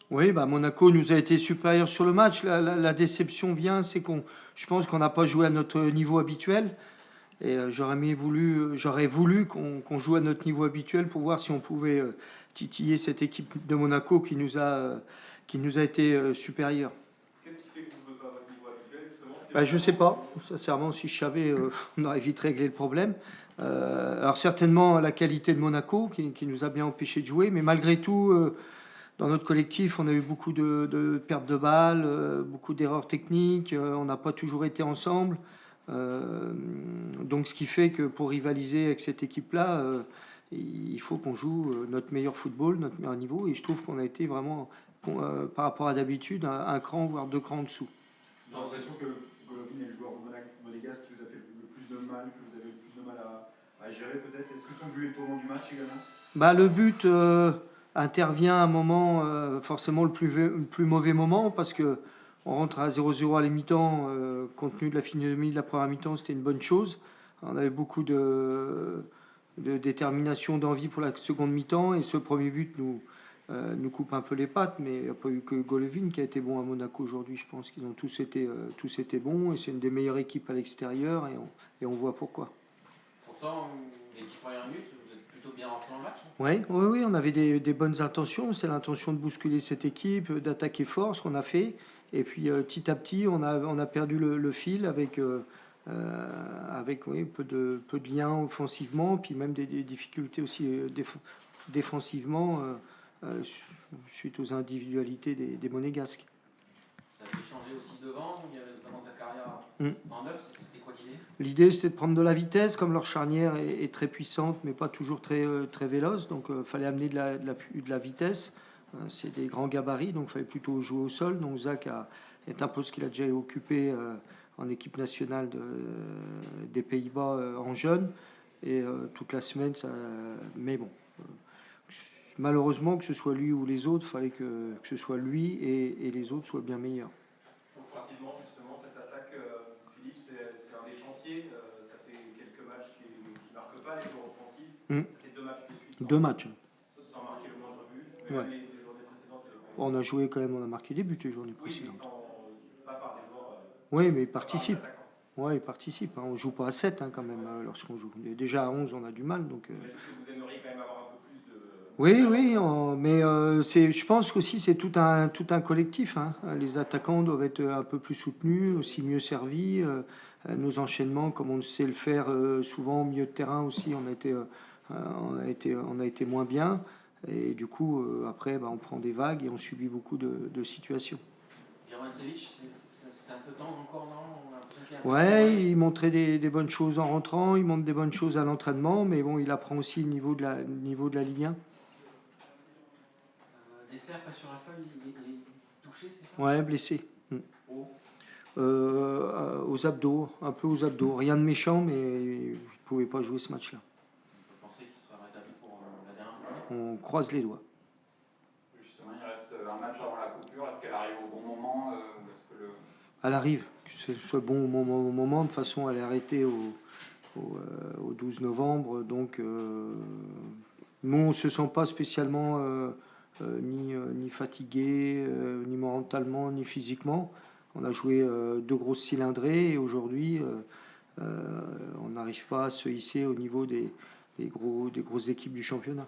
Oui, bah Monaco nous a été supérieur sur le match. La déception vient, c'est je pense qu'on n'a pas joué à notre niveau habituel. Et j'aurais voulu qu'on joue à notre niveau habituel pour voir si on pouvait titiller cette équipe de Monaco qui nous a été supérieure. Qu'est-ce qui fait que vous ne jouez pas à votre niveau habituel, justement? C'est Bah, le je sais temps pas. Sincèrement, si je savais, on aurait vite réglé le problème. Alors certainement la qualité de Monaco qui nous a bien empêché de jouer, mais malgré tout, dans notre collectif, on a eu beaucoup de pertes de balles, beaucoup d'erreurs techniques. On n'a pas toujours été ensemble. Donc ce qui fait que pour rivaliser avec cette équipe-là, il faut qu'on joue notre meilleur football, notre meilleur niveau. Et je trouve qu'on a été vraiment, par rapport à d'habitude, un cran, voire deux crans en dessous. J'ai l'impression que Golovin est le joueur monégasque qui vous a fait le plus de mal, que vous avez le plus de mal à gérer peut-être. Est-ce que son but est au tournant du match également? Bah, le but intervient à un moment, forcément le plus mauvais moment, parce que on rentre à 0-0 à la mi-temps, compte tenu de la finie de la première mi-temps, c'était une bonne chose. On avait beaucoup de détermination, d'envie pour la seconde mi-temps, et ce premier but nous coupe un peu les pattes, mais il n'y a pas eu que Golovin qui a été bon à Monaco aujourd'hui. Je pense qu'ils ont tous été bons, et c'est une des meilleures équipes à l'extérieur, et on voit pourquoi. Pourtant, les 10 premières minutes, vous êtes plutôt bien rentré dans le match. Oui, oui, oui, on avait des bonnes intentions. C'était l'intention de bousculer cette équipe, d'attaquer fort, ce qu'on a fait. Et puis petit à petit, on a perdu le fil avec oui, peu de liens offensivement, puis même des difficultés aussi défensivement suite aux individualités des Monégasques. Ça a été changé aussi devant, il y avait notamment Zakaria Mm. en neuf, c'était quoi l'idée? L'idée, c'était de prendre de la vitesse, comme leur charnière est très puissante, mais pas toujours très véloce. Donc, il fallait amener de la vitesse. C'est des grands gabarits, donc il fallait plutôt jouer au sol. Donc, est un poste qu'il a déjà occupé en équipe nationale des Pays-Bas en jeune. Et toute la semaine, mais bon, malheureusement, que ce soit lui ou les autres, il fallait que ce soit lui et les autres soient bien meilleurs. Offensivement, justement, cette attaque, Philippe, c'est un des chantiers. Ça fait quelques matchs qui ne marquent pas les joueurs offensifs. Mm. Ça fait deux matchs de suite Deux matchs. sans marquer le moindre but. Mais Ouais. même les journées précédentes, il y avait quand On même. a joué quand même, on a marqué des buts les journées Oui, mais précédentes. pas par des joueurs. Oui, mais ils Pas par des participent. attaquants. Ouais, ils participent. Hein. On joue pas à 7 quand même lorsqu'on joue. Et déjà à 11, on a du mal. Donc, Mais juste que vous aimeriez quand même avoir un peu plus de. oui, oui, mais je pense qu'aussi c'est tout un collectif. Hein. Les attaquants doivent être un peu plus soutenus, aussi mieux servis. Nos enchaînements, comme on sait le faire souvent au milieu de terrain aussi, on a été moins bien. Et du coup, après, bah, on prend des vagues et on subit beaucoup de situations. Birmancevic, c'est un peu temps encore, non? On a l'impression qu'il y a un peu Ouais, il montrait des bonnes choses en rentrant, il montre des bonnes choses à l'entraînement, mais bon, il apprend aussi le niveau de la Ligue 1. Dessert pas sur la feuille, il est touché, c'est ça? Ouais, blessé. Oh. Aux abdos, un peu aux abdos. Rien de méchant, mais il ne pouvait pas jouer ce match-là. On peut penser qu'il sera rétabli pour la dernière journée. On croise les doigts. Justement, il reste un match avant la coupure. Est-ce qu'elle arrive au bon moment ou est-ce que le... Elle arrive, que ce soit bon au moment. De toute façon, elle est arrêtée au 12 novembre. Donc, nous, on ne se sent pas spécialement ni fatigué, ni mentalement, ni physiquement. On a joué deux grosses cylindrées et aujourd'hui, on n'arrive pas à se hisser au niveau des grosses équipes du championnat.